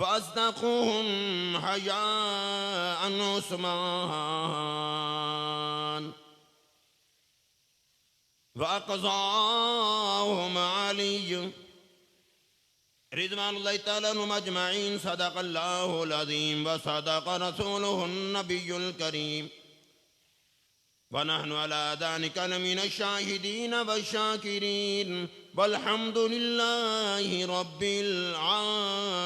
वअस्दक़ुहुम हयाअन उस्मान वअक़ज़ाहुम अली रिज़वानुल्लाहि तआला अन्हुम अजमईन। सदक़ल्लाहुल अज़ीम व सदक़ रसूलुहुन नबियुल करीम व नहनु अला ज़ालिका लमिनश शाहिदीन वश्शाकिरीन वल्हम्दुलिल्लाहि रब्बिल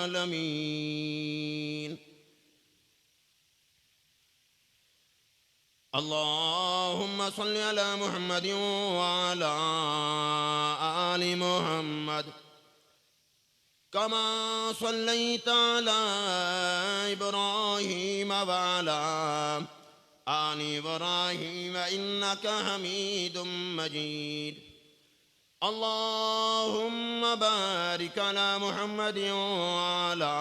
आलमीन। अल्लाहुम्मा सल्लि अला मुहम्मद व अला आलि मुहम्मद कमा सल्लैता अला इब्राहीम व अला आलि इब्राहीम इन्नका हमीदुम मजीद। अल्लाहुम्मा बारिक अला मुहम्मद व अला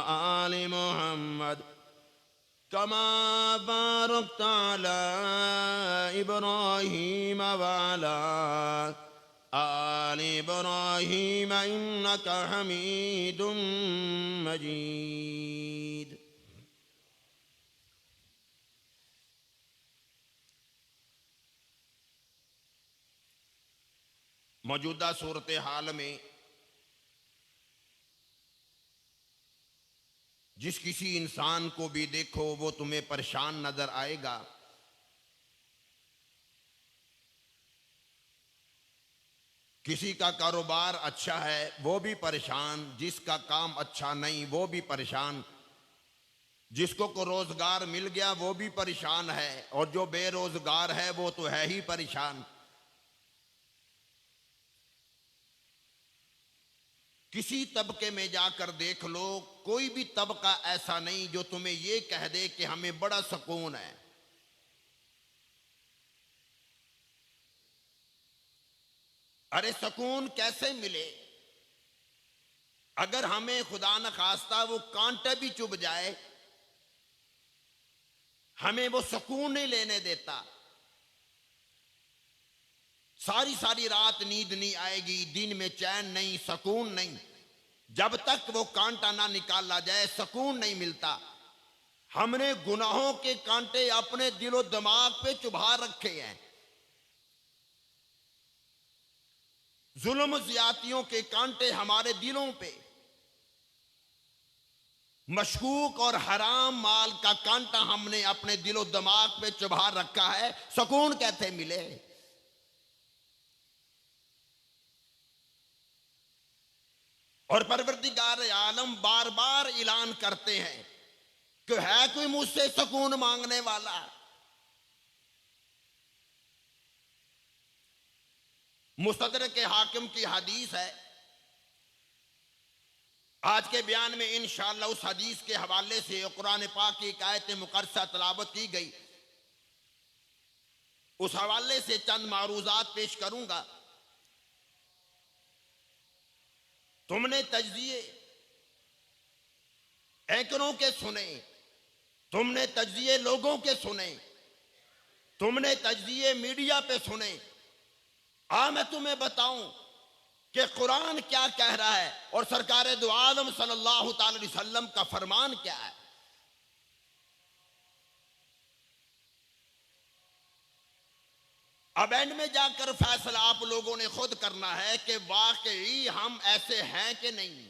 आलि मुहम्मद कमा बारकता अला इब्राहीम व अला आलि इब्राहीम इन्नका हमीदुम मजीद। मौजूदा सूरत हाल में जिस किसी इंसान को भी देखो वो तुम्हें परेशान नजर आएगा। किसी का कारोबार अच्छा है वो भी परेशान, जिसका काम अच्छा नहीं वो भी परेशान, जिसको को रोजगार मिल गया वो भी परेशान है, और जो बेरोजगार है वो तो है ही परेशान। किसी तबके में जाकर देख लो, कोई भी तबका ऐसा नहीं जो तुम्हें ये कह दे कि हमें बड़ा सुकून है। अरे सुकून कैसे मिले अगर हमें खुदा न खास्ता वो कांटे भी चुभ जाए, हमें वो सुकून नहीं लेने देता। सारी सारी रात नींद नहीं आएगी, दिन में चैन नहीं, सुकून नहीं। जब तक वो कांटा ना निकाला जाए सुकून नहीं मिलता। हमने गुनाहों के कांटे अपने दिलो दिमाग पे चुभा रखे हैं, जुल्म ज्यादतियों के कांटे हमारे दिलों पे, मशकूक और हराम माल का कांटा हमने अपने दिलो दिमाग पे चुभा रखा है। सुकून कैसे मिले? और परवरदिगार आलम बार बार ऐलान करते हैं कि है कोई मुझसे सुकून मांगने वाला। मुस्तदरक के हाकिम की हदीस है। आज के बयान में इंशाअल्लाह उस हदीस के हवाले से कुरान पाक की एक आयत मुकद्दसा तलावत की गई, उस हवाले से चंद मारूजात पेश करूंगा। तुमने तज्जिए एंकरों के सुने, तुमने तज्जिए लोगों के सुने, तुमने तज्जिए मीडिया पे सुने। मैं तुम्हें बताऊं कि कुरान क्या कह रहा है और सरकार दो आलम सल्लल्लाहु अलैहि वसल्लम का फरमान क्या है। अब एंड में जाकर फैसला आप लोगों ने खुद करना है कि वाकई हम ऐसे हैं कि नहीं।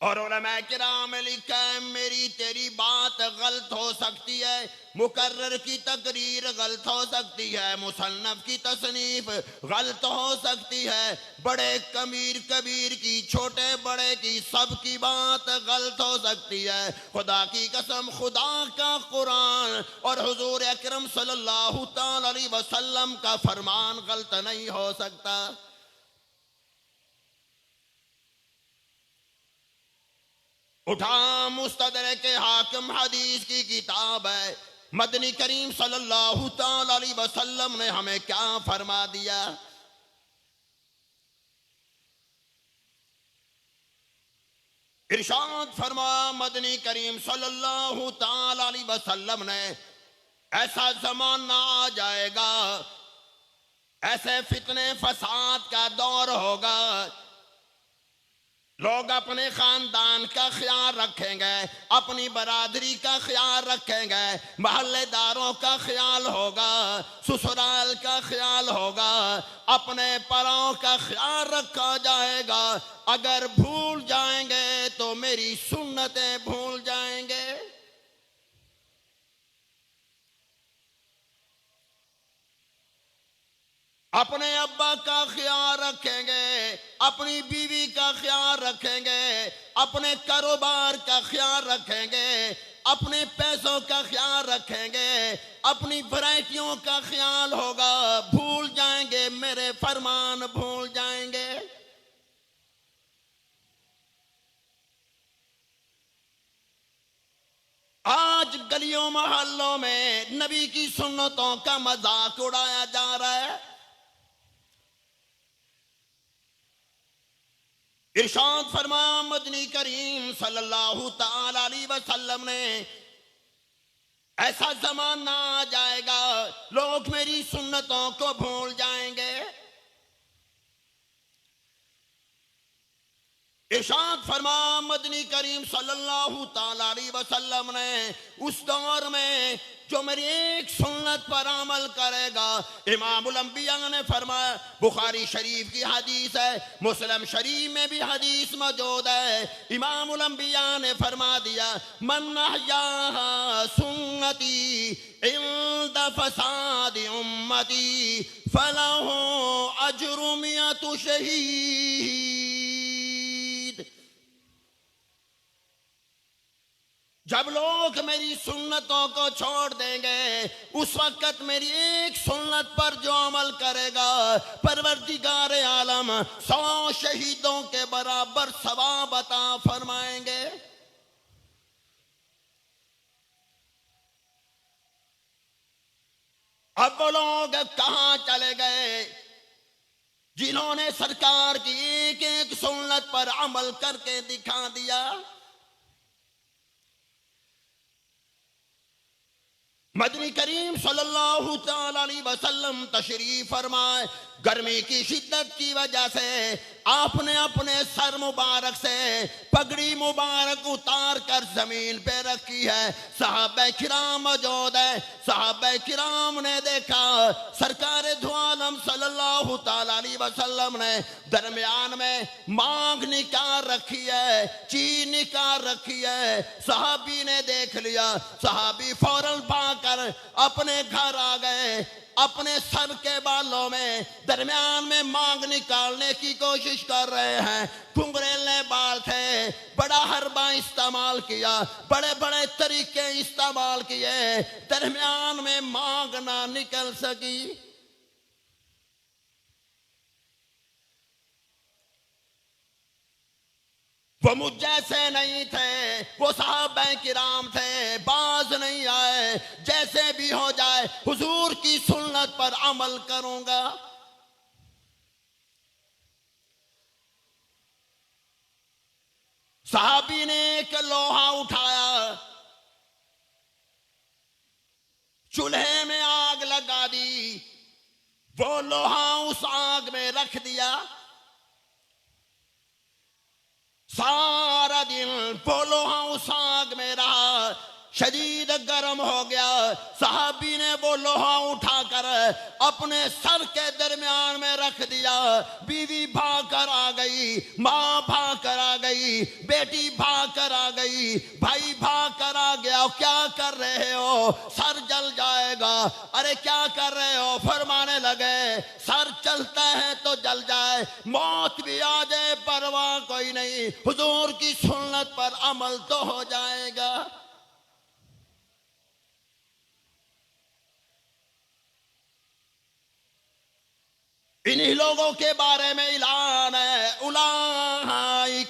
और उलमा किराम लिखा है, मेरी तेरी बात गलत हो सकती है, मुकर्रर की तकरीर गलत हो सकती है, मुसन्नफ की तसनीफ गलत हो सकती है, बड़े कमीर कबीर की, छोटे बड़े की, सबकी बात गलत हो सकती है। खुदा की कसम, खुदा का कुरान और हुजूर अकरम सल्लल्लाहु अलैहि वसल्लम का फरमान गलत नहीं हो सकता। उठा मुस्तदरक के हाकिम हदीस की किताब है, मदनी करीम सल्लल्लाहु अलैहि वसल्लम ने हमें क्या फरमा दिया। इरशाद फरमा मदनी करीम सल्लल्लाहु अलैहि वसल्लम ने, ऐसा जमाना आ जाएगा ऐसे फितने फसाद का दौर होगा, लोग अपने खानदान का ख्याल रखेंगे, अपनी बरादरी का ख्याल रखेंगे, महल्लेदारों का ख्याल होगा, ससुराल का ख्याल होगा, अपने परों का ख्याल रखा जाएगा। अगर भूल जाएंगे तो मेरी सुन्नतें भूल जाएंगे। अपने अब्बा का ख्याल रखेंगे, अपनी बीवी का ख्याल रखेंगे, अपने कारोबार का ख्याल रखेंगे, अपने पैसों का ख्याल रखेंगे, अपनी वैरायटियों का ख्याल होगा। भूल जाएंगे मेरे फरमान भूल जाएंगे। आज गलियों मोहल्लों में नबी की सुन्नतों का मजाक उड़ाया जा रहा है। इरशाद फरमाया मदनी करीम सल्लल्लाहु ताला अलैहि वसल्लम ने, ऐसा जमाना आ जाएगा लोग मेरी सुन्नतों को भूल जाएंगे। इरशाद फरमाया मदनी करीम सल्लल्लाहु ताला अलैहि वसल्लम ने, उस दौर में जो मेरी एक सुन्नत पर अमल करेगा, इमामुल अंबिया ने फरमाया, बुखारी शरीफ की हदीस है, मुस्लिम शरीफ में भी हदीस मौजूद है। इमामुल अंबिया ने फरमा दिया, मन अहया सुन्नती इंद फसाद उम्मती फलहु अज्रु मियतु शहीद। जब लोग मेरी सुन्नतों को छोड़ देंगे, उस वक्त मेरी एक सुन्नत पर जो अमल करेगा, परवरदिगार आलम 100 शहीदों के बराबर सवाब अता फरमाएंगे। अब वो लोग कहां चले गए जिन्होंने सरकार की एक एक सुन्नत पर अमल करके दिखा दिया? मदनी करीम सल्लल्लाहु ताला अलैहि वसल्लम तशरीफ फरमाए, गर्मी की शिद्दत की वजह से आपने अपने सर मुबारक से पगड़ी मुबारक उतार कर जमीन पे रखी है। सहाबा किराम मौजूद है। सहाबा किराम ने देखा सरकार दो आलम सल्लल्लाहु ताला अलैहि वसल्लम ने दरमियान में मांग निकाल रखी है, चीन निकाल रखी है। सहाबी ने देख लिया, सहाबी फौरन भागकर अपने घर आ गए। अपने सर के बालों में दरमियान में मांग निकालने की कोशिश कर रहे हैं। घुंघरेले बाल थे, बड़ा हरबा इस्तेमाल किया, बड़े बड़े तरीके इस्तेमाल किए, दरमियान में मांग ना निकल सकी। वो मुझ जैसे नहीं थे, वो साहबे किराम थे, बाज नहीं आए। जैसे भी हो जाए हुजूर की सुन्नत पर अमल करूंगा। साहबी ने एक लोहा उठाया, चूल्हे में आग लगा दी, वो लोहा उस आग में रख दिया। सारा दिन वो लोहा उस आग में रहा, शदीद गर्म हो गया। साहबी ने वो लोहा उठाकर अपने सर के दरमियान में रख दिया। बीवी भाग कर आ गई, माँ भाग कर आ गई, बेटी भाग कर आ गई, भाई भाग कर आ गया। क्या कर रहे हो? सर जल जाएगा। अरे क्या कर रहे हो? फरमाने लगे, सर चलता है तो जल जाए, मौत भी आ जाए परवाह कोई नहीं, हुजूर की सुन्नत पर अमल तो हो जाएगा। इन्हीं लोगों के बारे में ऐलान है, उलाइकल्लज़ी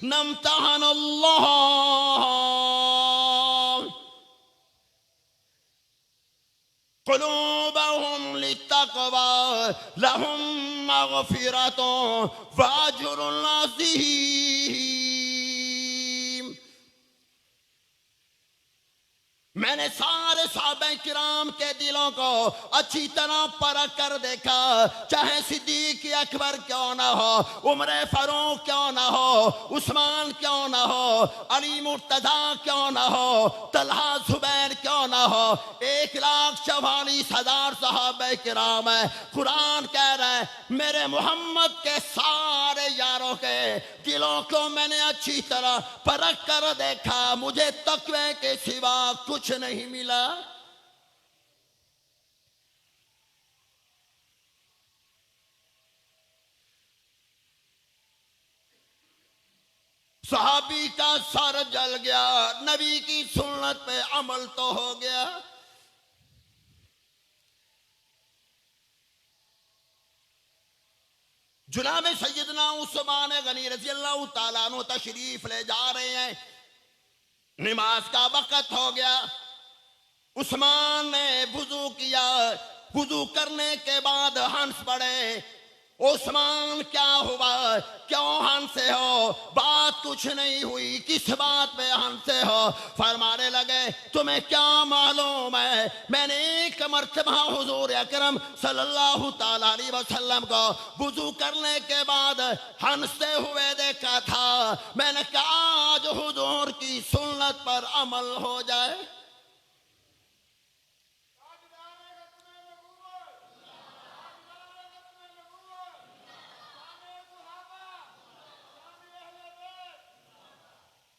नम्तहनल्लाह क़ुलूबहुम लित्तक़वा लहुम मग़फ़िरतुन व अज्रुन अज़ीम। मैंने सारे साहबे किराम के दिलों को अच्छी तरह परख कर देखा, चाहे सिद्दीक अकबर क्यों ना हो, उमर फारूक क्यों ना हो, उस्मान क्यों ना हो, अली मुर्तजा क्यों ना हो, तलहा जुबैर क्यों ना हो, 1,44,000 साहबे किराम है। कुरान कह रहा है मेरे मोहम्मद के सारे यारों के दिलों को मैंने अच्छी तरह परख कर देखा, मुझे तकवे के सिवा कुछ नहीं मिला। सहाबी का सर जल गया, नबी की सुन्नत पे अमल तो हो गया। जुनाब सैयदना उस्मान गनी रज़ी अल्लाह ताला अन्हु तशरीफ ले जा रहे हैं, नमाज का वक़्त हो गया। उस्मान ने वुजू किया, वुजू करने के बाद हंस पड़े। उस्मान क्या हुआ, क्यों हंसे हो? बात कुछ नहीं हुई, किस बात पे हंसे हो? फरमाने लगे तुम्हें क्या मालूम है, मैंने एक मर्तबा हुजूर अकरम सल्लल्लाहु ताला अलैहि वसल्लम को वुजू करने के बाद हंसते हुए देखा था। मैंने कहा आज हुजूर की सुन्नत पर अमल हो जाए।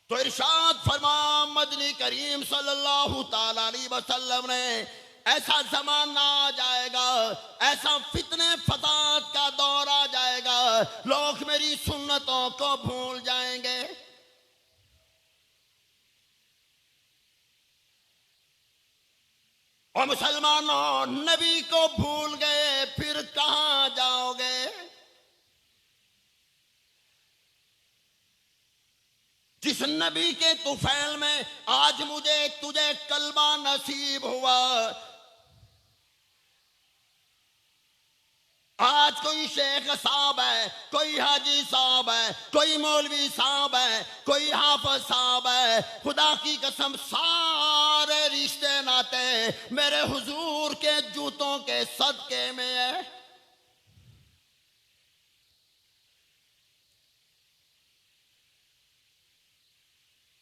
तो इरशाद फरमा मदनी करीम सल्लल्लाहु ताला अलैहि वसल्लम ने, ऐसा जमाना आ जाएगा, ऐसा फितने फसाद का दौर आ जाएगा, लोग मेरी सुन्नतों को भूल जाएंगे। और मुसलमानों नबी को भूल गए, फिर कहां जाओगे? जिस नबी के तुफैल में आज मुझे तुझे कलमा नसीब हुआ, आज कोई शेख साहब है, कोई हाजी साहब है, कोई मौलवी साहब है, कोई हाफिज साहब है, खुदा की कसम सारे रिश्ते नाते मेरे हुजूर के जूतों के सदके में है।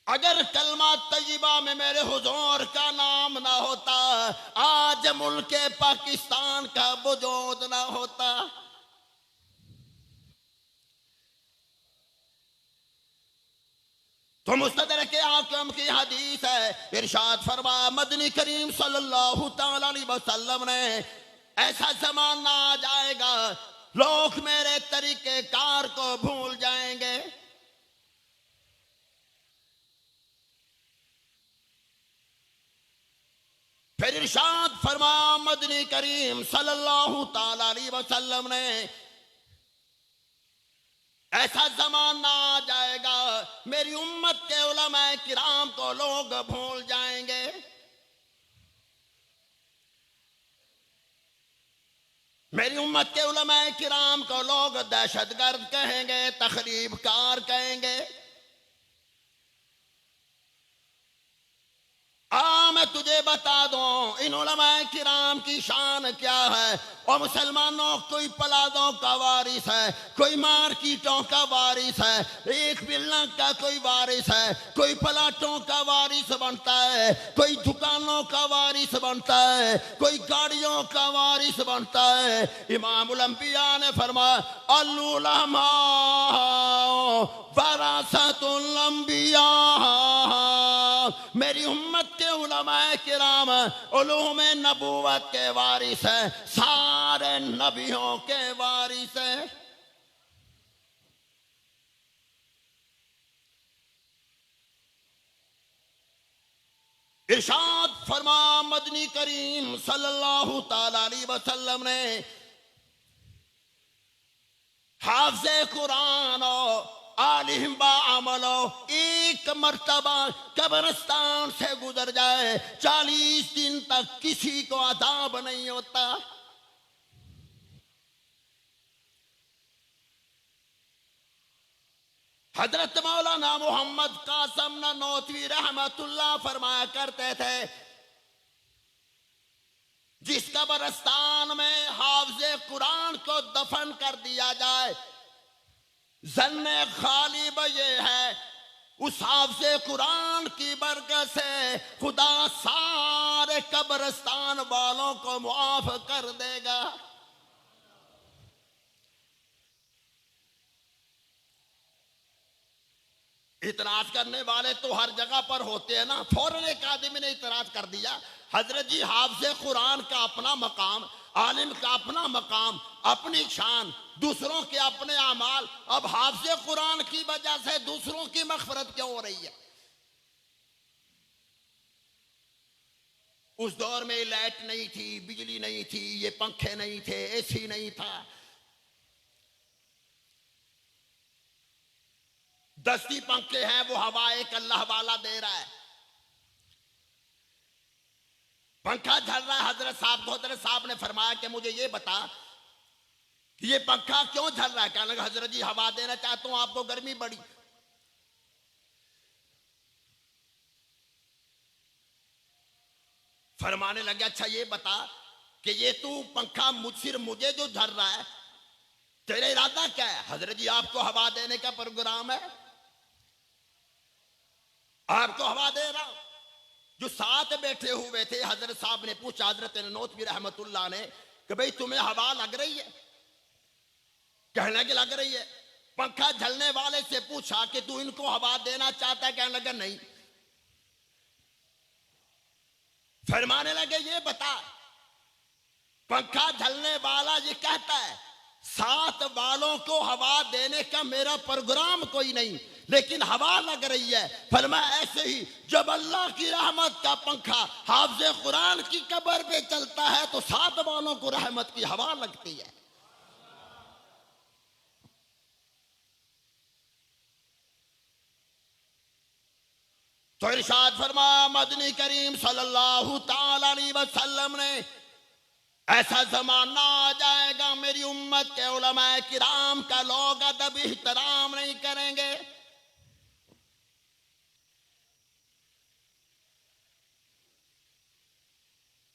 अगर कलमा तय्यबा में मेरे हुजूर का नाम ना होता, आज मुल्क पाकिस्तान का वजूद ना होता। तो मुस्तदरक हाकिम की हदीस है, इरशाद फरमा मदनी करीम सल्लल्लाहु ताला अलैहि वसल्लम ने, ऐसा जमाना आ जाएगा लोग मेरे तरीके कार को भूल जाएंगे। फिर इरशाद फरमा मदनी करीम सल्लल्लाहु ताला अलैहि वसल्लम ने, ऐसा जमाना आ जाएगा मेरी उम्मत के उलमाए किराम को लोग भूल जाएंगे। मेरी उम्मत के उलमाए किराम को लोग दहशतगर्द कहेंगे, तखरीबकार कहेंगे। मैं तुझे बता दूं इन उलमाए किराम की शान क्या है। और मुसलमानों कोई पलादों का वारिस है, कोई मार्केटों का वारिस है, एक बिल्ला का कोई वारिस है, कोई पलाटों का वारिस बनता है, कोई दुकानों का वारिस बनता है, कोई गाड़ियों का वारिस बनता है। इमामुल अंबिया ने फरमाया अल-उलमा वरासतुल अंबिया, मेरी उम्मत के उलमाए किराम उलूम नबूवत के वारिस है, सारे नबियों के वारिस है। इरशाद फरमा मदनी करीम सल्लल्लाहु ताला अलैहि वसल्लम ने, हाफ़िज़े कुरान आलिम बा अमलो एक मर्तबा कब्रिस्तान से गुजर जाए 40 दिन तक किसी को अज़ाब नहीं होता। हजरत मौलाना मोहम्मद कासिम ननौतवी रहमतुल्लाह फरमाया करते थे, जिस कब्रिस्तान में हाफिज़े कुरान को दफन कर दिया जाए, जन्ने खालिब ये है उस हाफिज़े कुरान की बरकत से खुदा सारे कब्रिस्तान वालों को मुआफ कर देगा। इतराज करने वाले तो हर जगह पर होते हैं ना। फौरन एक आदमी ने इतराज कर दिया, हजरत जी हाफिज़े कुरान का अपना मकाम, आलिम का अपना मकाम, अपनी शान, दूसरों के अपने अमाल, अब हाफिज़े कुरान की वजह से दूसरों की मग़फ़िरत क्यों हो रही है? उस दौर में लाइट नहीं थी, बिजली नहीं थी, ये पंखे नहीं थे, एसी नहीं था, दस्ती पंखे हैं, वो हवा एक अल्लाह वाला दे रहा है। पंखा झल रहा है, हजरत साहब ने फरमाया कि मुझे ये बता कि ये पंखा क्यों झल रहा है? कहने लगा हजरत जी हवा देना चाहता हूं, आपको गर्मी बड़ी। फरमाने लगे अच्छा ये बता कि ये तू पंखा सिर्फ मुझे जो झल रहा है, तेरा इरादा क्या है? हजरत जी आपको हवा देने का प्रोग्राम है, आपको हवा दे रहा हूं। जो साथ बैठे हुए थे, हजरत साहब ने पूछा, हजरत ननौतवी रहमतुल्लाह ने, कि भाई तुम्हें हवा लग रही है? कहने की लग रही है। पंखा झलने वाले से पूछा कि तू इनको हवा देना चाहता है? कहने लगा नहीं। फरमाने लगे ये बता, पंखा झलने वाला ये कहता है साथ वालों को हवा देने का मेरा प्रोग्राम कोई नहीं, लेकिन हवा लग रही है। फरमाया ऐसे ही जब अल्लाह की रहमत का पंखा हाफिज़े कुरान की कब्र पे चलता है तो साथ वालों को रहमत की हवा लगती है। तो इरशाद फरमाया मदनी करीम सल्लल्लाहु ताला अलैहि वसल्लम ने, ऐसा जमाना आ जाएगा मेरी उम्मत के उलमाए किराम का लोग अदब एहतराम नहीं करेंगे।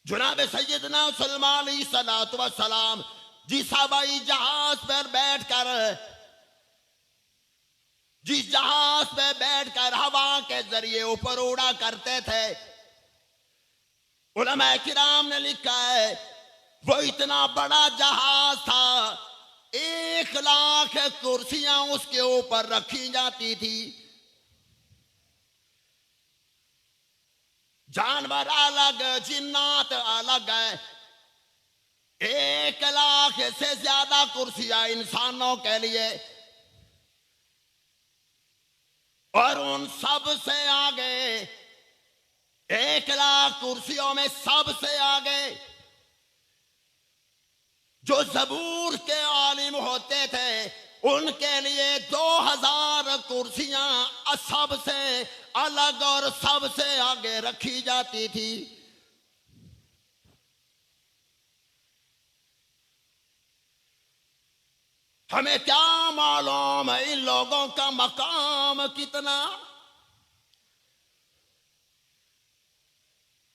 जुनाब सैयदना सलमान अलैहिस्सलातु वस्सलाम जिस हवाई जहाज पर बैठकर, जिस जहाज पे बैठकर हवा के जरिए ऊपर उड़ा करते थे, उलमाए किराम ने लिखा है वो इतना बड़ा जहाज था, 1,00,000 कुर्सियां उसके ऊपर रखी जाती थी। जानवर अलग, जिन्नात अलग है। 1,00,000 से ज्यादा कुर्सियां इंसानों के लिए, और उन सब से आगे 1,00,000 कुर्सियों में सबसे आगे जो ज़बूर के आलिम होते थे, उनके लिए 2,000 कुर्सियां सबसे अलग और सबसे आगे रखी जाती थी। हमें क्या मालूम है इन लोगों का मकाम कितना,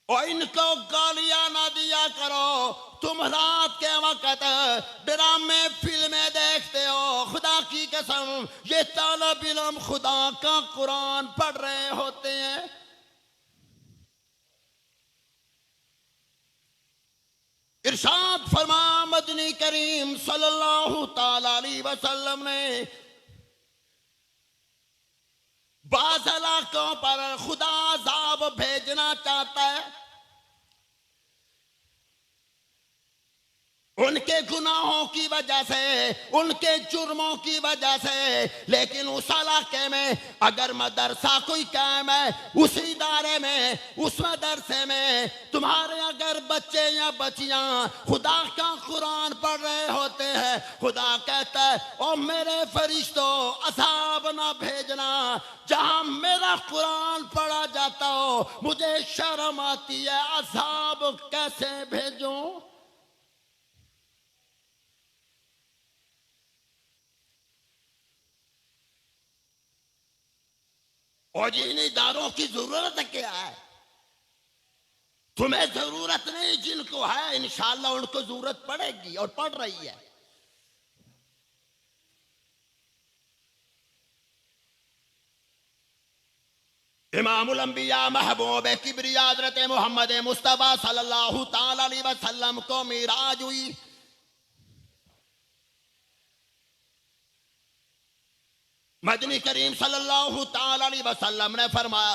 और इनको गालियां ना दिया करो। तुम रात के वक्त ड्रामे फिल्में देखते हो, खुदा की कसम ये तालिब इल्म खुदा का कुरान पढ़ रहे होते हैं। इरशाद फरमा मदनी करीम सल्लल्लाहु ताला अलैहि वसल्लम ने, बाज़ इलाकों पर खुदा अज़ाब भेजना चाहता है उनके गुनाहों की वजह से, उनके जुर्मों की वजह से, लेकिन उस इलाके में अगर मदरसा कोई कायम है, उस इदारे में, उस मदरसे में तुम्हारे अगर बच्चे या बच्चियां खुदा का कुरान पढ़ रहे होते हैं, खुदा कहता है ओ मेरे फरिश्तों अज़ाब ना भेजना। जहां मेरा कुरान पढ़ा जाता हो मुझे शर्म आती है, अज़ाब कैसे भेजूं? और इन इदारों की जरूरत क्या है? तुम्हें जरूरत नहीं, जिनको है इंशाअल्लाह उनको जरूरत पड़ेगी और पड़ रही है। इमामुल अंबिया महबूब किबरिया हज़रत मोहम्मद मुस्तफ़ा सल्लल्लाहु ताला अलैहि वसल्लम को मिराज हुई। मदनी करीम सल्लल्लाहु ताला अलैहि वसल्लम ने फरमाया,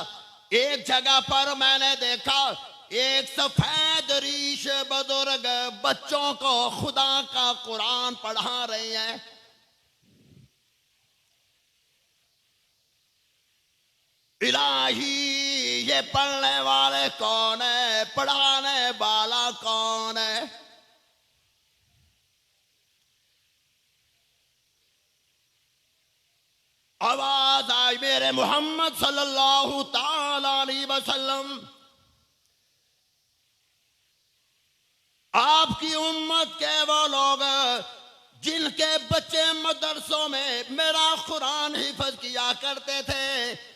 एक जगह पर मैंने देखा एक सफेद रीश बुजुर्ग बच्चों को खुदा का कुरान पढ़ा रहे हैं। इलाही, ये पढ़ने वाले कौन है, पढ़ाने वाला कौन है? आवाज आई मेरे मोहम्मद सल्लल्लाहु ताला अलैहि वसल्लम, आपकी उम्मत के वो लोग जिनके बच्चे मदरसों में मेरा कुरान हिफ्ज किया करते थे,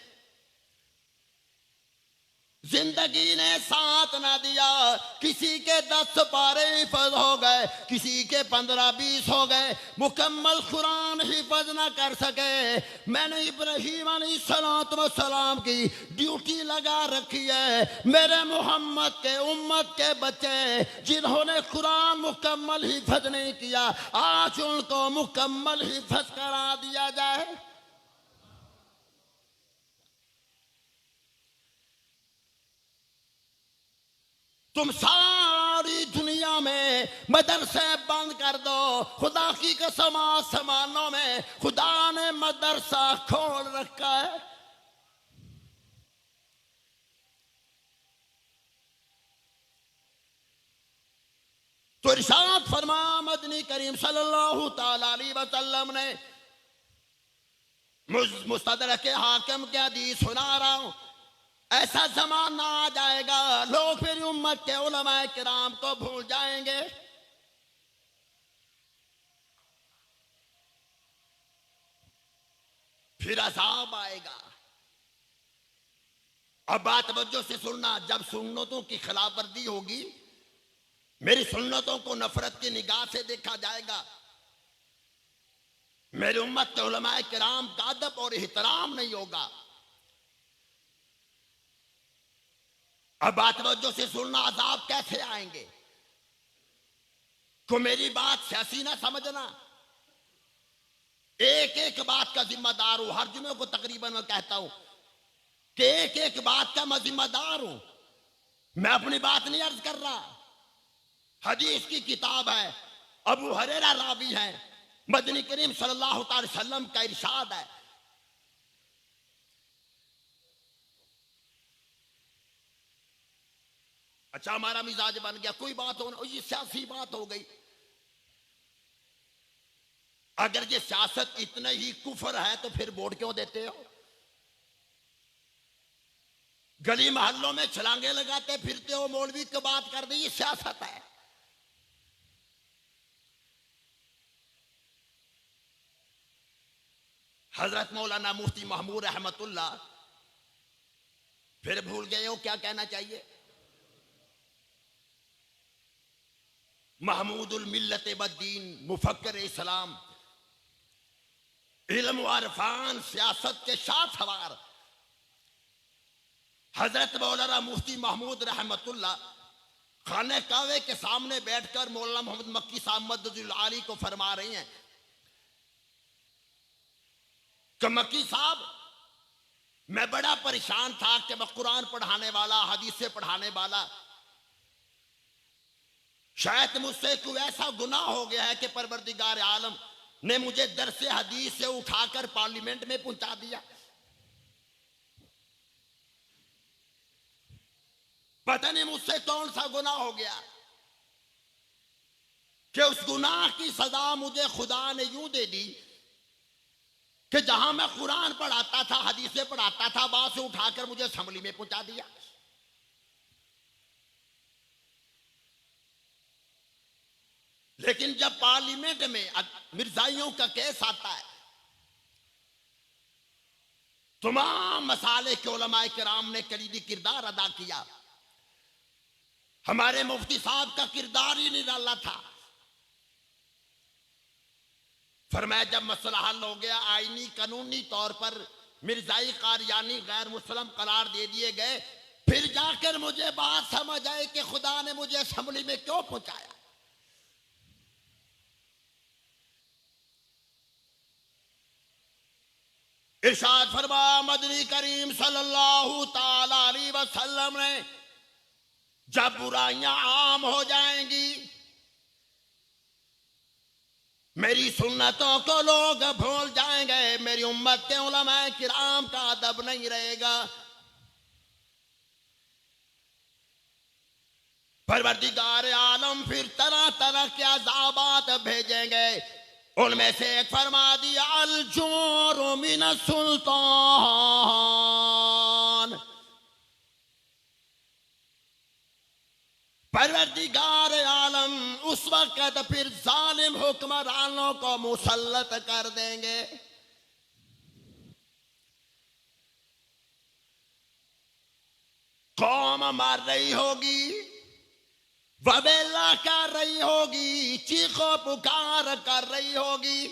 जिंदगी ने साथ ना दिया। किसी के 10 पारे हिफज हो गए, किसी के 15-20 हो गए, मुकम्मल कुरान हिफज ना कर सके। मैंने इब्राहीम अलैहिस्सलाम की ड्यूटी लगा रखी है। मेरे मोहम्मद के उम्मत के बच्चे जिन्होंने कुरान मुकम्मल हिफज नहीं किया, आज उनको मुकम्मल हिफज करा दिया जाए। तुम सारी दुनिया में मदरसे बंद कर दो, खुदा की कसम आसमानों में खुदा ने मदरसा खोल रखा है। तो इरशाद फरमा मदनी करीम सल्लल्लाहु ताला अलैहि वसल्लम ने, मुस्तदरक के हाकिम के हदीस सुना रहा हूं, ऐसा जमाना आ जाएगा लोग फिर उम्मत के उलमाए किराम को भूल जाएंगे। फिर अज़ाब आएगा। अब बात तवज्जो से सुनना, जब सुन्नतों की खिलाफवर्जी होगी, मेरी सुन्नतों को नफरत की निगाह से देखा जाएगा, मेरी उम्मत के उलमाए किराम का अदब और एहतराम नहीं होगा। अब बात तवज्जो से सुनना, अज़ाब कैसे आएंगे? को मेरी बात सियासी ना समझना, एक एक बात का जिम्मेदार हूं। हर जुमे को तकरीबन मैं कहता हूं कि एक एक बात का मैं जिम्मेदार हूं। मैं अपनी बात नहीं अर्ज कर रहा। हदीस की किताब है, अबू हुरैरा रावी है, मदनी करीम सल्लल्लाहु अलैहि वसल्लम का इरशाद है, अच्छा हमारा मिजाज बन गया, कोई बात हो, ये सियासी बात हो गई। अगर ये सियासत इतना ही कुफर है तो फिर वोट क्यों देते हो? गली मोहल्लों में छलांगे लगाते फिरते हो, मौलवी की बात कर दी, ये सियासत है। हजरत मौलाना मुफ्ती महमूद रहमतुल्लाह, फिर भूल गए हो क्या कहना चाहिए? महमूदुल मिल्लत बद्दीन, मुफक्कर इस्लाम, इल्म व इरफान सियासत के साथ सवार हजरत मौलाना मुफ्ती महमूद रहमतुल्लाह खाने कावे के सामने बैठकर मौलाना मोहम्मद मक्की साहब मददुल आली को फरमा रही हैं कि मक्की साहब, मैं बड़ा परेशान था कि मैं कुरान पढ़ाने वाला, हदीसें पढ़ाने वाला, शायद मुझसे कोई ऐसा गुनाह हो गया है कि परवरदिगार आलम ने मुझे दरसे हदीस से उठाकर पार्लियामेंट में पहुंचा दिया। पता नहीं मुझसे कौन सा गुनाह हो गया कि उस गुनाह की सजा मुझे खुदा ने यूं दे दी कि जहां मैं कुरान पढ़ाता था, हदीसें पढ़ाता था, वहां से उठाकर मुझे असेंबली में पहुंचा दिया। लेकिन जब पार्लियामेंट में मिर्जाइयों का केस आता है, तमाम मसाले के उलमाए किराम ने कलीदी किरदार अदा किया। हमारे मुफ्ती साहब का किरदार ही निराला था। फरमाया जब मसला हल हो गया, आईनी कानूनी तौर पर मिर्जाई कादियानी गैर मुस्लिम करार दे दिए गए, फिर जाकर मुझे बात समझ आई कि खुदा ने मुझे असेंबली में क्यों पहुंचाया। इरशाद फरमा मदनी करीम सल्लल्लाहु ताला अलैहि वसल्लम ने, जब बुराइयां आम हो जाएंगी, मेरी सुन्नतों को लोग भूल जाएंगे, मेरी उम्मत के उलमाए किराम का अदब नहीं रहेगा। परवरदिगार आलम फिर तरह तरह के अज़ाबात भेजेंगे। उनमें से एक फरमा दिया, अल जोर मिन सुल्तान। परवरदिगार आलम उस वक्त फिर जालिम हुक्मरानों को मुसल्लत कर देंगे। कौम मर रही होगी, वबेला कर रही होगी, चीखो पुकार कर रही होगी,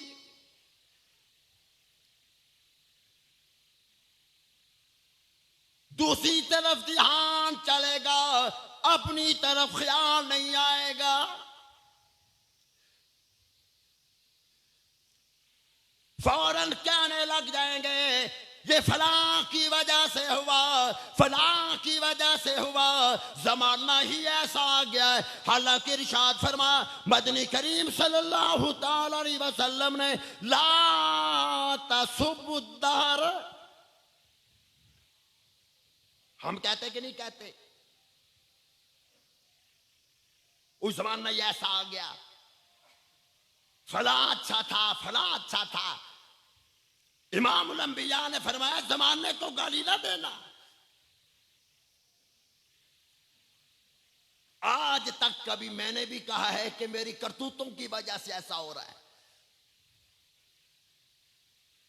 दूसरी तरफ ध्यान चलेगा, अपनी तरफ ख्याल नहीं आएगा। फौरन कहने लग जाएंगे ये फलां की वजह से हुआ, फलां की वजह से हुआ, जमाना ही ऐसा आ गया है। हालांकि इरशाद फरमा मदनी करीम सल्लल्लाहु ताला अलैहि वसल्लम ने, ला तसुब्बुद्दहर। हम कहते कि नहीं कहते, उस जमाना ही ऐसा आ गया, फलां अच्छा था, फलां अच्छा था। इमाम उल अंबिया ने फरमाया जमाने को गाली ना देना। आज तक कभी मैंने भी कहा है कि मेरी करतूतों की वजह से ऐसा हो रहा है,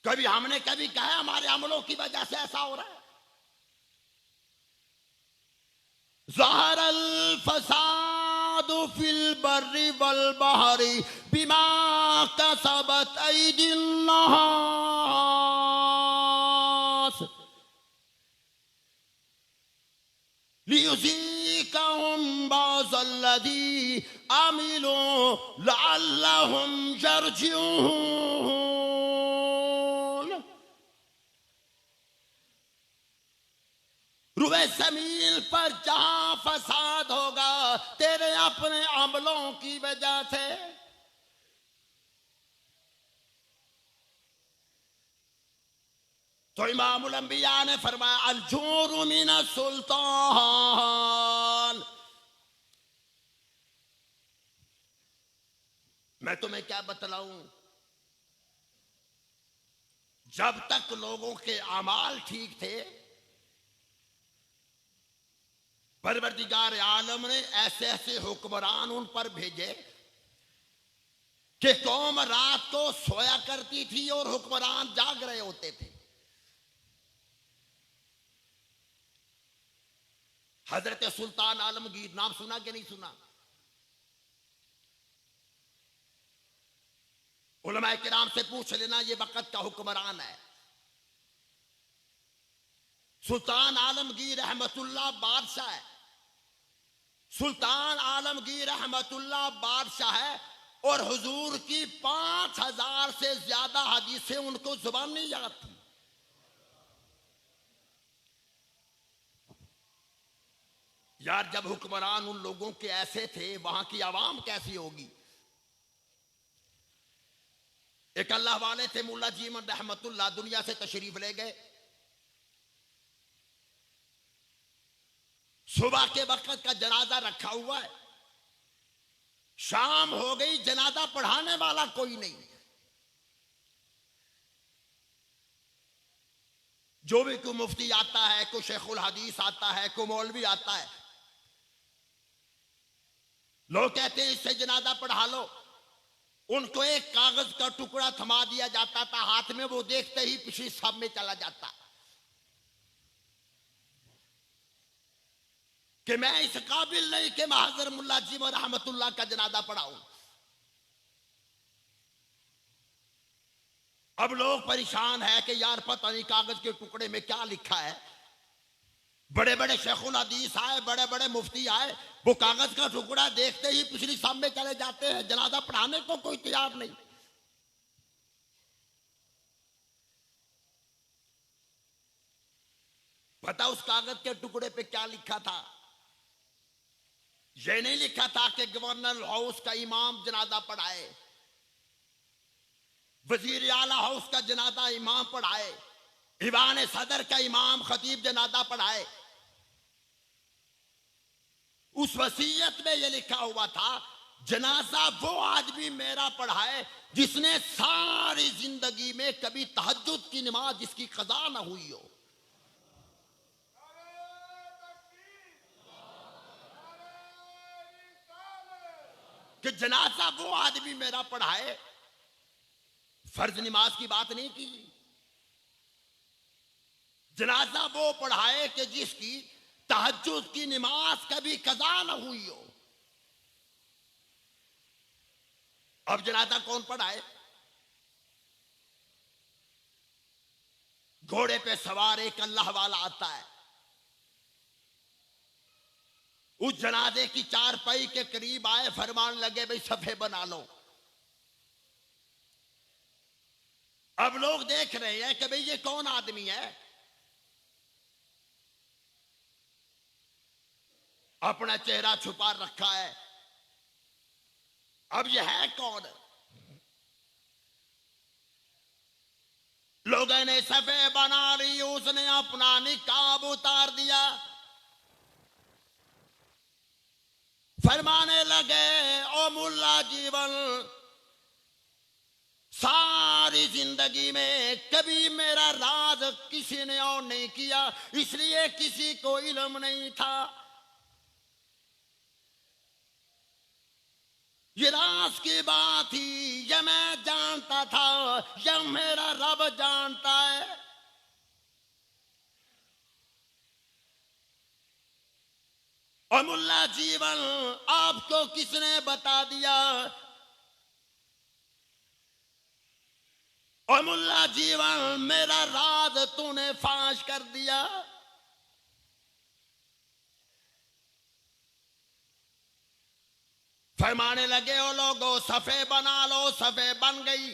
कभी हमने कभी कहा है हमारे अमलों की वजह से ऐसा हो रहा है। ज़हरल फसादु फिल बर्रि वल बहरी बिमा कसबत ऐदिन नास लियुज़ीक़हुम बअज़ल्लज़ी अमिलू लअल्लहुम यरजिऊन। रुए ज़मीन पर जहां फसाद होगा तेरे अपने अमलों की वजह से, तो इमामुल अंबिया ने फरमाया अल जोरु मिन सुल्तान। मैं तुम्हें क्या बतलाऊं, जब तक लोगों के अमाल ठीक थे, परवरदिगार आलम ने ऐसे ऐसे हुक्मरान उन पर भेजे कि कौम रात को सोया करती थी और हुक्मरान जाग रहे होते थे। हजरत सुल्तान आलमगीर नाम सुना कि नहीं सुना? उलमाए किराम से पूछ लेना, ये वक्त का हुक्मरान है। सुल्तान आलमगीर रहमतुल्लाह बादशाह है, सुल्तान आलमगीर रहमतुल्लाह बादशाह है, और हुजूर की 5000 से ज्यादा हदीसें उनको जुबान नहीं याद थी। यार जब हुक्मरान उन लोगों के ऐसे थे, वहां की आवाम कैसी होगी? एक अल्लाह वाले थे मुल्ला जीमन रहमतुल्लाह, दुनिया से तशरीफ ले गए। सुबह के वक्त का जनाजा रखा हुआ है, शाम हो गई, जनाजा पढ़ाने वाला कोई नहीं। जो भी कोई मुफ्ती आता है, कोई शेखुल हदीस आता है, कोई मौलवी आता है, लोग कहते हैं इससे जनाजा पढ़ा लो। उनको एक कागज का टुकड़ा थमा दिया जाता था हाथ में, वो देखते ही पिछली सब में चला जाता। कि मैं इस काबिल नहीं कि मैं हज़रत मुल्ला जी रहमतुल्लाह का जनाजा पढ़ाऊं। अब लोग परेशान है कि यार पता नहीं कागज के टुकड़े में क्या लिखा है। बड़े बड़े शेखुल हदीस आए, बड़े बड़े मुफ्ती आए, वो कागज का टुकड़ा देखते ही पिछली साहब में चले जाते हैं, जनाजा पढ़ाने को कोई तैयार नहीं। पता उस कागज के टुकड़े पे क्या लिखा था? ये नहीं लिखा था कि गवर्नर हाउस का इमाम जनाजा पढ़ाए, वजीर आला हाउस का जनाजा इमाम पढ़ाए, ईवान सदर का इमाम खतीब जनाजा पढ़ाए। उस वसीयत में यह लिखा हुआ था जनाजा वो आदमी मेरा पढ़ाए जिसने सारी जिंदगी में कभी तहज्जुद की नमाज जिसकी कज़ा ना हुई हो। कि जनाजा वो आदमी मेरा पढ़ाए, फर्ज नमाज की बात नहीं की, जनाजा वो पढ़ाए कि जिसकी तहज्जुद की नमाज कभी कज़ा न हुई हो। अब जनाजा कौन पढ़ाए? घोड़े पे सवार एक अल्लाह वाला आता है, उस जनाजे की चारपाई के करीब आए, फरमान लगे भाई सफे बना लो। अब लोग देख रहे हैं कि भाई ये कौन आदमी है, अपना चेहरा छुपा रखा है। अब ये है कौन? लोगों ने सफे बना ली, उसने अपना निकाब उतार दिया, फरमाने लगे ओ मुल्ला जीवन, सारी जिंदगी में कभी मेरा राज किसी ने और नहीं किया, इसलिए किसी को इल्म नहीं था। ये राज की बात थी, ये मैं जानता था, ये मेरा रब जानता है। और मुल्ला जीवन आपको किसने बता दिया? और मुल्ला जीवन मेरा राज तूने फाश कर दिया। फरमाने लगे ओ लोगों सफे बना लो, सफे बन गई।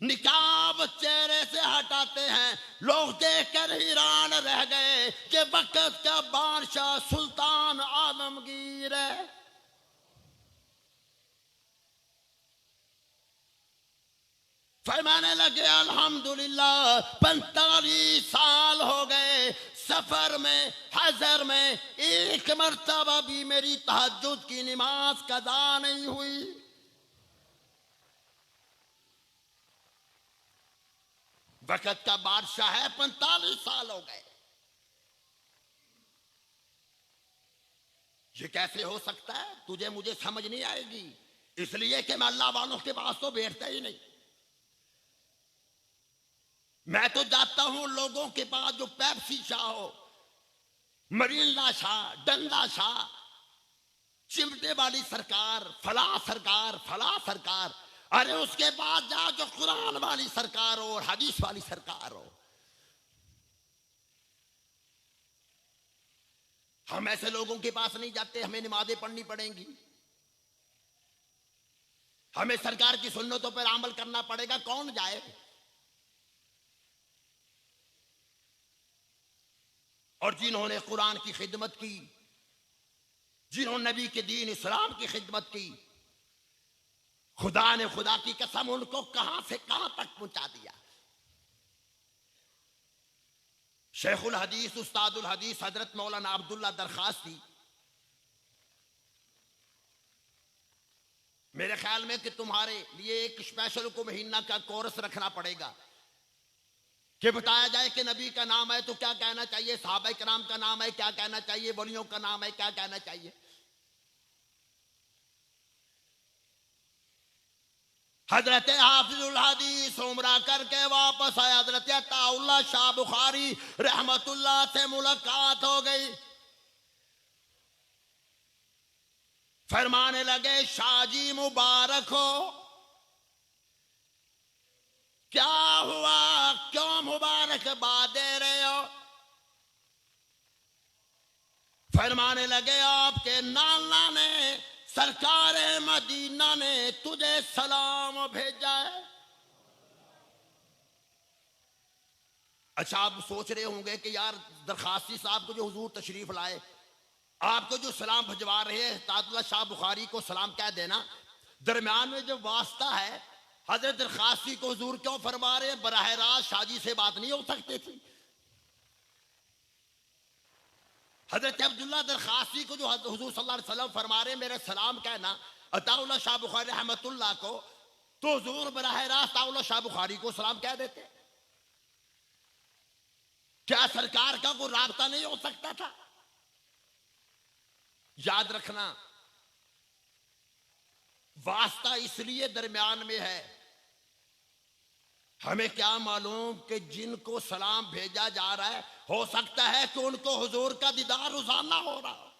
निकाब चेहरे से हटाते हैं, लोग देखकर हैरान रह गए कि वक्त का बादशाह सुल्तान आलमगीर है। फरमाने लगे अल्हम्दुलिल्लाह 45 साल हो गए, सफर में हजर में एक मर्तबा भी मेरी तहज्जुद की नमाज कज़ा नहीं हुई। वक्त का बादशाह है, 45 साल हो गए। ये कैसे हो सकता है? तुझे मुझे समझ नहीं आएगी, इसलिए कि मैं अल्लाह वालों के पास तो बैठता ही नहीं। मैं तो जाता हूं लोगों के पास जो पेप्सी शाह हो, मरीला शाह, डंडा शाह, चिमटे वाली सरकार, फला सरकार, फला सरकार। अरे उसके बाद जा जो कुरान वाली सरकार हो और हदीस वाली सरकार हो। हम ऐसे लोगों के पास नहीं जाते, हमें नमाजें पढ़नी पड़ेंगी, हमें सरकार की सुन्नतों पर अमल करना पड़ेगा। कौन जाए? और जिन्होंने कुरान की खिदमत की, जिन्होंने नबी के दीन इस्लाम की खिदमत की, खुदा ने खुदा की कसम उनको कहां से कहां तक पहुंचा दिया। शेखुल हदीस उस्तादुल हदीस हजरत मौलाना अब्दुल्ला दरखास्ती, मेरे ख्याल में कि तुम्हारे लिए एक स्पेशल को महीना का कोर्स रखना पड़ेगा कि बताया जाए कि नबी का नाम है तो क्या कहना चाहिए, सहाबा किराम का नाम है क्या कहना चाहिए, वलियों का नाम है क्या कहना चाहिए। हजरत हाफिजुल हदीस उम्रा करके वापस आए, हजरत अताउल्लाह शाह बुखारी रहमतुल्लाह से मुलाकात हो गई। फरमाने लगे शाहजी मुबारक हो, क्या हुआ, क्यों मुबारकबाद दे रहे हो? फरमाने लगे आपके नाना ने, सरकार मदीना ने तुझे सलाम भेजा है। अच्छा, आप सोच रहे होंगे कि यार दरखास्ती साहब को जो हुजूर तशरीफ लाए, आपको जो सलाम भिजवा रहे हैं ताजुल्लाह शाह बुखारी को सलाम कह देना, दरमियान में जो वास्ता है हजरत दरखास्ती को हुजूर क्यों फरमा रहे हैं? बराह रास्त शाहजी से बात नहीं हो सकती थी? हजरत अब्दुल्ला दरखास्ती को जो हुजूर सल्लल्लाहु अलैहि वसल्लम फरमा रहे हैं मेरा सलाम कहना अताउल्लाह शाह बुखारी रहमतुल्लाह को, तो हुजूर बराह रास्त अताउल्लाह शाह बुखारी को सलाम कह देते। क्या सरकार का कोई राब्ता नहीं हो सकता था? याद रखना, वास्ता इसलिए दरमियान में है, हमें क्या मालूम कि जिनको सलाम भेजा जा रहा है हो सकता है कि उनको हुजूर का दीदार रोजाना हो रहा हो।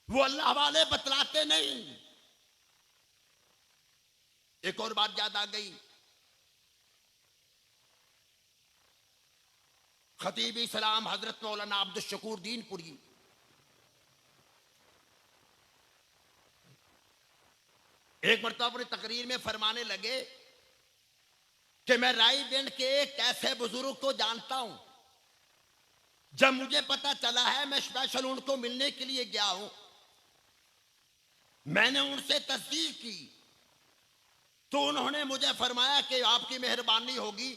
वो अल्लाह वाले बतलाते नहीं। एक और बात याद आ गई, खतीब इस्लाम हजरत मौलाना अब्दुल शकूर दीनपुरी एक मरतबा अपनी तकरीर में फरमाने लगे कि मैं रायगंज के एक ऐसे बुजुर्ग को जानता हूं, जब मुझे पता चला है मैं स्पेशल उनको मिलने के लिए गया हूं, मैंने उनसे तस्दीक की तो उन्होंने मुझे फरमाया कि आपकी मेहरबानी होगी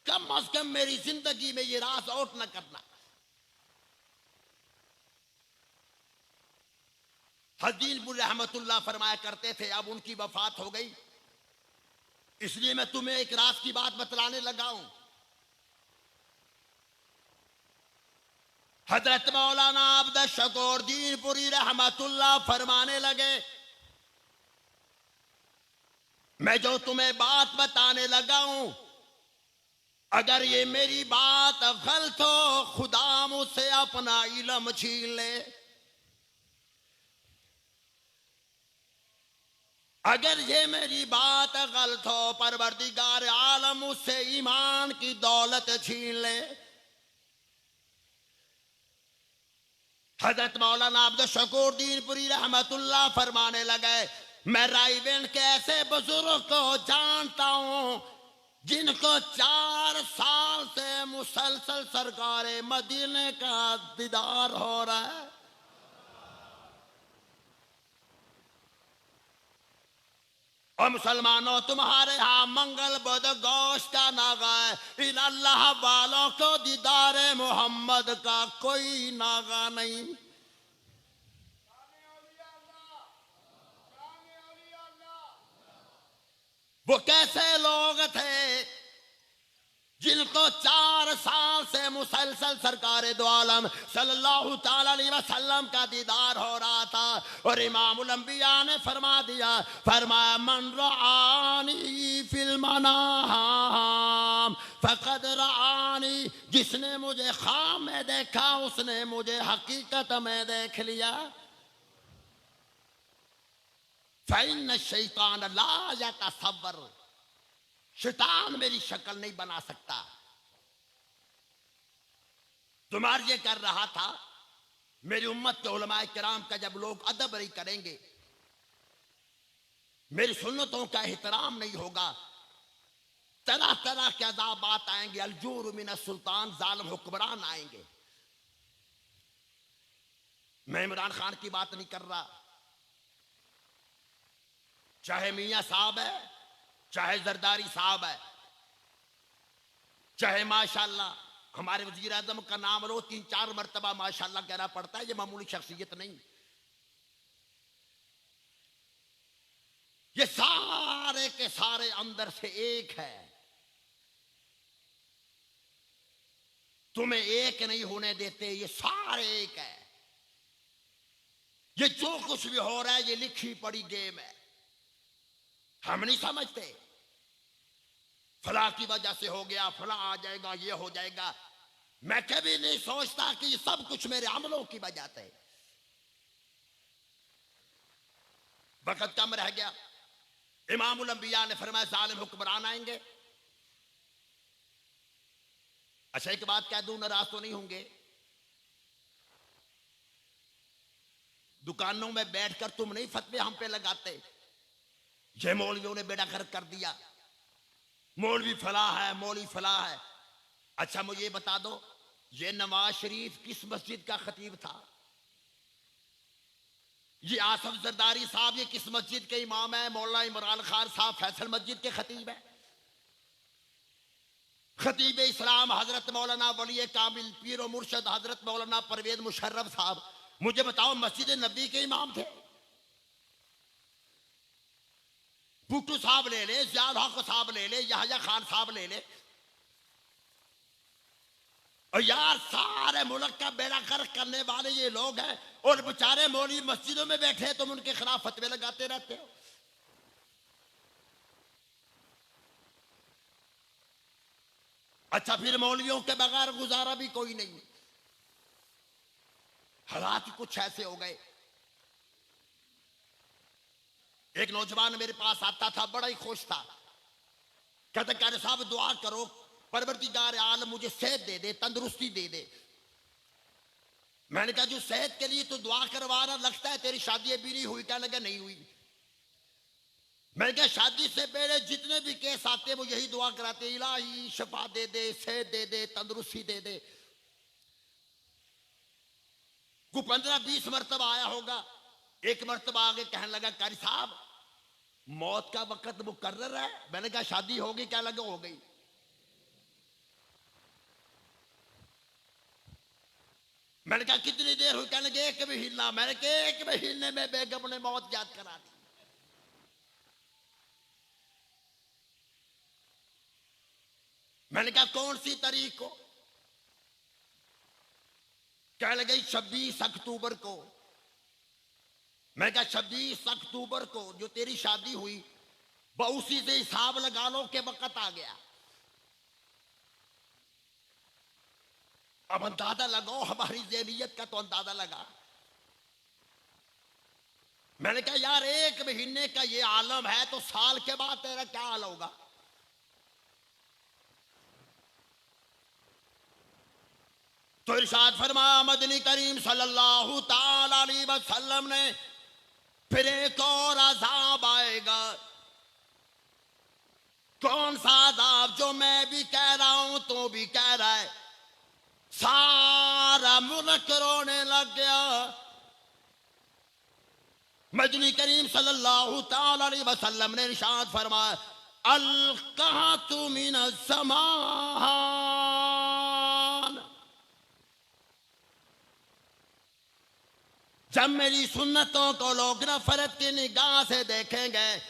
कम अज कम मेरी जिंदगी में ये राज आउट न करना। हदीनपुर रहमतुल्लाह फरमाया करते थे, अब उनकी वफात हो गई, इसलिए मैं तुम्हें एक राज की बात बतलाने लगा हूं। हजरत मौलाना अब्दुल शकूर दीनपुरी रहमतुल्लाह फरमाने लगे, मैं जो तुम्हें बात बताने लगा हूं, अगर ये मेरी बात गलत हो खुदा मुझसे अपना इल्म छीन ले। अगर ये मेरी बात गलत हो परवरदिगार आलम मुझसे ईमान की दौलत छीन ले। हजरत मौलाना अब्दुल शकूर दीनपुरी रहमतुल्लाह फरमाने लगे, मैं रायगंज के ऐसे बुजुर्ग को जानता हूं जिनको 4 साल से मुसलसल सरकार मदीने का दीदार हो रहा है। और मुसलमानों, तुम्हारे यहां मंगल बुध गोश्त का नागा है, इन अल्लाह वालों को दीदार मोहम्मद का कोई नागा नहीं। वो कैसे लोग थे जिनको 4 साल से मुसलसल सरकार दो आलम सल्लल्लाहु ताला अलैहि वसल्लम का दीदार हो रहा था, और इमामुल अंबिया ने फरमा दिया, फरमाया मन रआनी फिल मनाम फकद रआनी, जिसने मुझे ख्वाब में देखा उसने मुझे हकीकत में देख लिया। फ़इन्न शैतान ला यतसव्वर, शैतान मेरी शक्ल नहीं बना सकता। तुम्हार ये कर रहा था, मेरी उम्मत के उलमाए किराम का जब लोग अदब नहीं करेंगे, मेरी सुन्नतों का एहतराम नहीं होगा, तरह तरह के अज़ाबात आएंगे, अलजूर मिन सुल्तान, जालिम हुक्मरान आएंगे। मैं इमरान खान की बात नहीं कर रहा, चाहे मियां साहब है, चाहे जरदारी साहब है, चाहे माशाल्लाह हमारे वजीर आजम का नाम लो 3-4 मरतबा माशाल्लाह कहना पड़ता है, ये मामूली शख्सियत नहीं। ये सारे के सारे अंदर से एक है, तुम्हें एक नहीं होने देते, ये सारे एक है। ये जो कुछ भी हो रहा है ये लिखी पड़ी गेम है, हम नहीं समझते फला की वजह से हो गया, फला आ जाएगा, ये हो जाएगा। मैं कभी नहीं सोचता कि ये सब कुछ मेरे अमलों की वजह से। वक्त कम रह गया। इमामुल अंबिया ने फरमाया जालिम हुक्मरान आएंगे। अच्छा एक बात कह दूं, नाराज तो नहीं होंगे? दुकानों में बैठकर तुम नहीं फतवे हम पे लगाते, ये मौलवियों ने बेड़ा गर्क कर दिया, मौलवी फला है, मौलवी फला है। अच्छा मुझे ये बता दो, ये नवाज शरीफ किस मस्जिद का खतीब था? ये आसफ जरदारी साहब ये किस मस्जिद के इमाम है? मौलाना इमरान खान साहब फैसल मस्जिद के खतीब है। खतीब इस्लाम हजरत मौलाना वली कामिल पीर और मुर्शद हजरत मौलाना परवेज मुशर्रफ साहब, मुझे बताओ मस्जिद नबी के इमाम थे? भुट्टो साहब ले ले, ज़ियाद हक साहब ले ले, यहया खान साहब ले ले, और यार सारे मुल्क का बेड़ा गर्क करने वाले ये लोग हैं, और बेचारे मौलवी मस्जिदों में बैठे तुम उनके खिलाफ फतवे लगाते रहते हो। अच्छा फिर मौलवियों के बगैर गुजारा भी कोई नहीं। हालात कुछ ऐसे हो गए। एक नौजवान मेरे पास आता था, बड़ा ही खुश था, कहते कारी साहब दुआ करो परवरदिगार आलम मुझे सेहत दे दे, तंदुरुस्ती दे दे। मैंने कहा जो सेहत के लिए तो दुआ करवाना, लगता है तेरी शादी अभी नहीं हुई? क्या लगा नहीं हुई? मैंने कहा शादी से पहले जितने भी केस आते वो यही दुआ कराते, इलाही शफा दे दे, सेहत दे दे, तंदुरुस्ती दे दे। को 15-20 मरतबा आया होगा। एक मरतबा आगे कहने लगा कारी साहब मौत का वक्त मुकर्रर है। मैंने कहा शादी होगी? क्या लगा हो गई। मैंने कहा कितनी देर हुई? कहने लगे 1 महीना। मैंने कहा 1 महीने में बेगम ने मौत याद करा दी। मैंने कहा कौन सी तारीख को? कहने लगे 26 अक्टूबर को। मैं कहा 26 अक्टूबर को जो तेरी शादी हुई उसी से हिसाब लगा लो के वक्त आ गया। अब अंदाजा लगाओ हमारी ज़हनियत का, तो अंदाजा लगा। मैंने कहा यार 1 महीने का ये आलम है तो साल के बाद तेरा क्या हाल होगा? तो इरशाद फरमाया मदनी करीम सल्लल्लाहु ताला अलैहि वसल्लम ने, फिर एक और अज़ाब आएगा। कौन सा अज़ाब? जो मैं भी कह रहा हूं तो भी कह रहा है। सारा मुल्क रोने लग गया। मदनी करीम सल्लल्लाहु ताला अलैहि वसल्लम ने इरशाद फरमाया अलक़अतु मिनज़ ज़मान। जब मेरी सुन्नतों को लोग नफरत की निगाह से देखेंगे,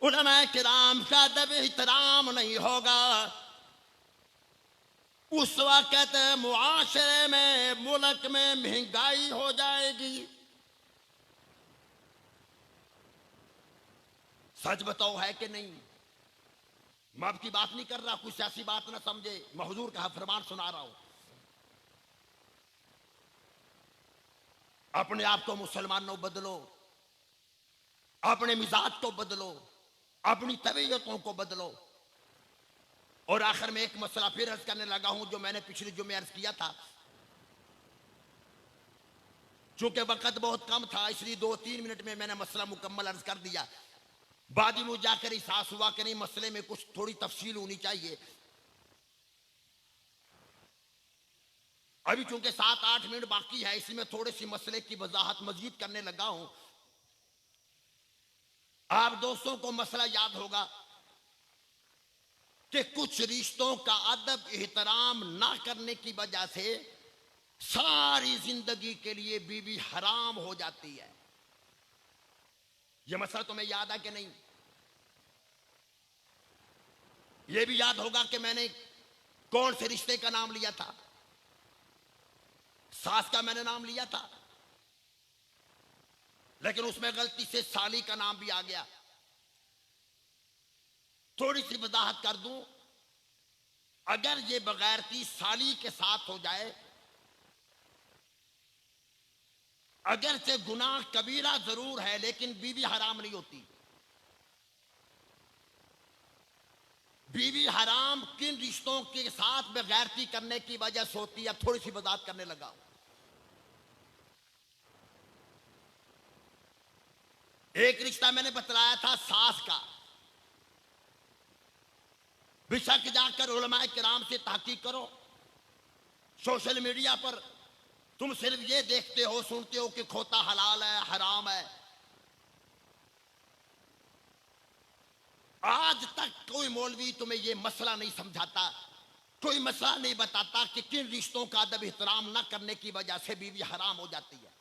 उलमा किराम का अदब एहतराम नहीं होगा, उस वक्त मुआशरे में मुल्क में महंगाई हो जाएगी। सच बताओ है कि नहीं? मैं आपकी बात नहीं कर रहा, कुछ ऐसी बात ना समझे, मैं हुजूर का फरमान सुना रहा हूं। अपने आप को मुसलमानों बदलो, अपने मिजाज को बदलो, अपनी तबीयतों को बदलो। और आखिर में एक मसला फिर अर्ज करने लगा हूं जो मैंने पिछले जुमे अर्ज किया था। चूंकि वक्त बहुत कम था इसलिए 2-3 मिनट में मैंने मसला मुकम्मल अर्ज कर दिया। बाद में मुझे जाकर एहसास हुआ कि नहीं मसले में कुछ थोड़ी तफसील होनी चाहिए। अभी चूंकि 7-8 मिनट बाकी है इसलिए मैं थोड़े सी मसले की वजाहत मजीद करने लगा हूं। आप दोस्तों को मसला याद होगा कि कुछ रिश्तों का अदब एहतराम ना करने की वजह से सारी जिंदगी के लिए बीवी हराम हो जाती है। यह मसला तुम्हें याद है कि नहीं? यह भी याद होगा कि मैंने कौन से रिश्ते का नाम लिया था। सास का मैंने नाम लिया था, लेकिन उसमें गलती से साली का नाम भी आ गया। थोड़ी सी वजाहत कर दूं, अगर ये बगैरती साली के साथ हो जाए, अगर से गुनाह कबीरा जरूर है लेकिन बीवी हराम नहीं होती। बीवी हराम किन रिश्तों के साथ बेगैरती करने की वजह से होती है, थोड़ी सी वजाहत करने लगा। एक रिश्ता मैंने बतलाया था सास का। बेशक जाकर उलमाए किराम से तहकीक करो। सोशल मीडिया पर तुम सिर्फ ये देखते हो सुनते हो कि खोता हलाल है हराम है। आज तक कोई मौलवी तुम्हें ये मसला नहीं समझाता, कोई मसला नहीं बताता कि किन रिश्तों का अदब एहतराम न करने की वजह से बीवी हराम हो जाती है।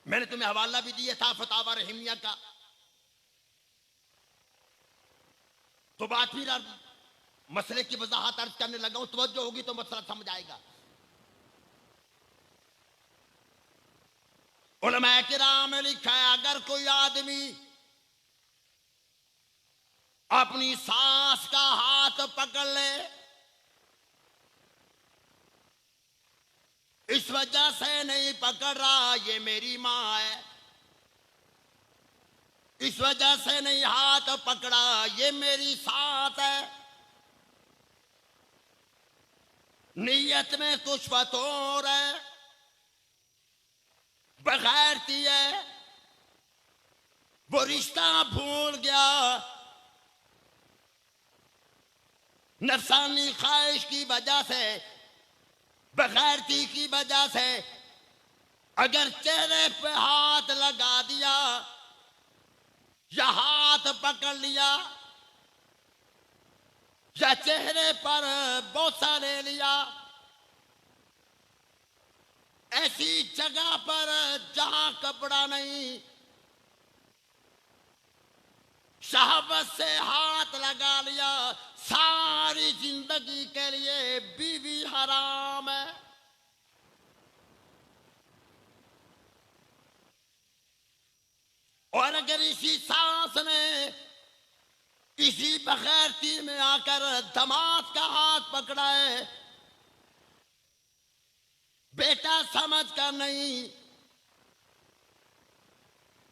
मैंने तुम्हें हवाला भी दिया था फतावा रहीमिया का। तो बात फिर मसले की वजाहत अर्ज करने लगा हूं, तवज्जो होगी तो मसला समझ आएगा। उलमाए किराम ने लिखा है, अगर कोई आदमी अपनी सास का हाथ पकड़ ले, इस वजह से नहीं पकड़ रहा ये मेरी मां है, इस वजह से नहीं हाथ पकड़ा ये मेरी सास है, नीयत में कुछ बतौर है, बगैरती है, वो रिश्ता भूल गया, नफसानी ख्वाहिश की वजह से, बगैरती की वजह से अगर चेहरे पे हाथ लगा दिया या हाथ पकड़ लिया या चेहरे पर बोसा ले लिया, ऐसी जगह पर जहां कपड़ा नहीं, शहवत से हाथ लगा लिया, सारी जिंदगी के लिए बीवी हराम है। और अगर इसी सांस ने इसी बगैरती में आकर दामाद का हाथ पकड़ा है, बेटा समझ कर नहीं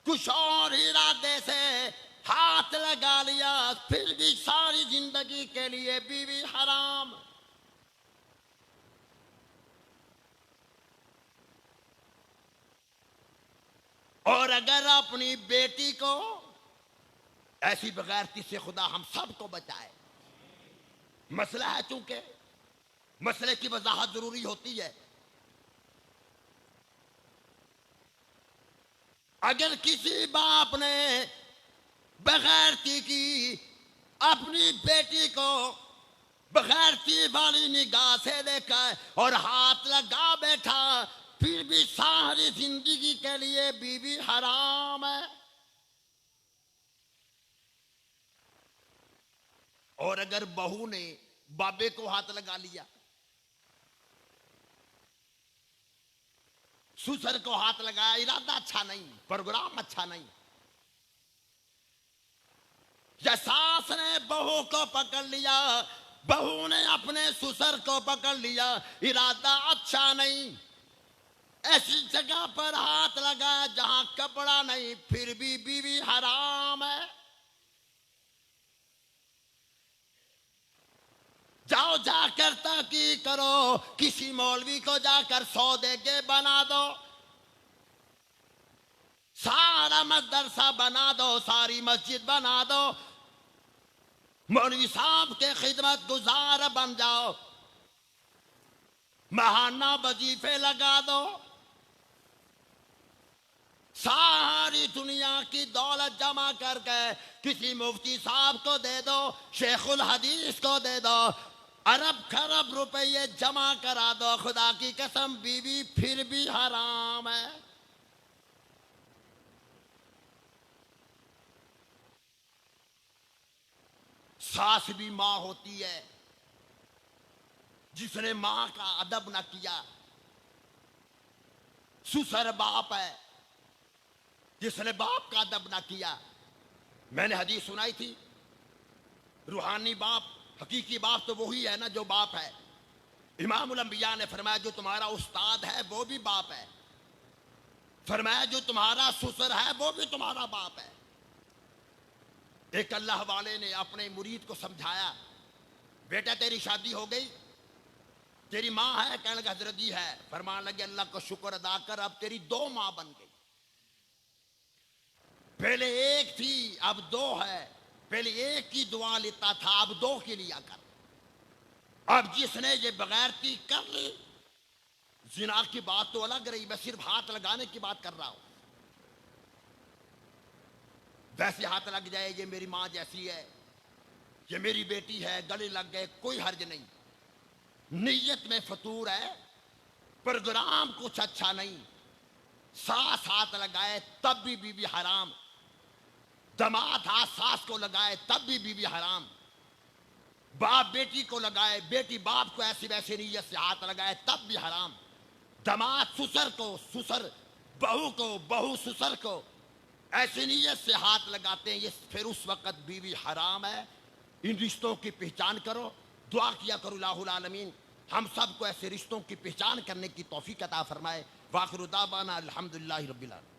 कुछ और इरादे से हाथ लगा लिया, फिर भी सारी जिंदगी के लिए बीवी हराम। और अगर अपनी बेटी को ऐसी बगैरती से खुदा हम सबको बचाए। मसला है, चूंकि मसले की वजाहत जरूरी होती है। अगर किसी बाप ने बगैरती की अपनी बेटी को बगैरती वाली निगाह से देखा और हाथ लगा बैठा, फिर भी सारी जिंदगी के लिए बीवी हराम है। और अगर बहू ने बाबे को हाथ लगा लिया, ससुर को हाथ लगाया, इरादा अच्छा नहीं, प्रोग्राम अच्छा नहीं, या सास ने बहू को पकड़ लिया, बहू ने अपने ससुर को पकड़ लिया, इरादा अच्छा नहीं, ऐसी जगह पर हाथ लगा जहां कपड़ा नहीं, फिर भी बीवी हराम है। जाओ जाकर ताकी करो, किसी मौलवी को जाकर सौदे के बना दो, सारा मदरसा बना दो, सारी मस्जिद बना दो, मौलवी साहब के खिदमत गुजार बन जाओ, महाना वजीफे लगा दो, सारी दुनिया की दौलत जमा करके किसी मुफ्ती साहब को दे दो, शेखुल हदीस को दे दो, अरब खरब रुपये जमा करा दो, खुदा की कसम बीवी फिर भी हराम है। सास भी मां होती है, जिसने मां का अदब न किया, ससुर बाप है जिसने बाप का अदब न किया। मैंने हदीस सुनाई थी, रूहानी बाप, हकीकी बाप तो वही है ना जो बाप है। इमामुल अंबिया ने फरमाया जो तुम्हारा उस्ताद है वो भी बाप है, फरमाया जो तुम्हारा ससुर है वो भी तुम्हारा बाप है। एक अल्लाह वाले ने अपने मुरीद को समझाया, बेटा तेरी शादी हो गई, तेरी माँ है? कहने लगा हजरत जी है। फरमान लगे अल्लाह को शुक्र अदा कर, अब तेरी 2 माँ बन गई। पहले एक थी अब 2 है, पहले एक की दुआ लेता था अब 2 की लिया कर। अब जिसने ये बगैरती कर ली, जिना की बात तो अलग रही, मैं सिर्फ हाथ लगाने की बात कर रहा हूं। वैसे हाथ लग जाए ये मेरी माँ जैसी है, ये मेरी बेटी है, गले लग गए, कोई हर्ज नहीं। नीयत में फतूर है, प्रोग्राम कुछ अच्छा नहीं। सास हाथ लगाए तब भी बीवी हराम, दमाद हाथ सास को लगाए तब भी बीवी हराम, बाप बेटी को लगाए, बेटी बाप को ऐसी वैसी नीयत से हाथ लगाए तब भी हराम, दमाद ससुर को, ससुर बहू को, बहू ससुर को ऐसी नीयत से हाथ लगाते हैं, ये फिर उस वक्त बीवी हराम है। इन रिश्तों की पहचान करो, दुआ किया करो इलाहुल आलमीन हम सबको ऐसे रिश्तों की पहचान करने की तौफीक अता फरमाए। वाखिर दावाना अल्हम्दुलिल्लाहि रब्बिल आलमीन।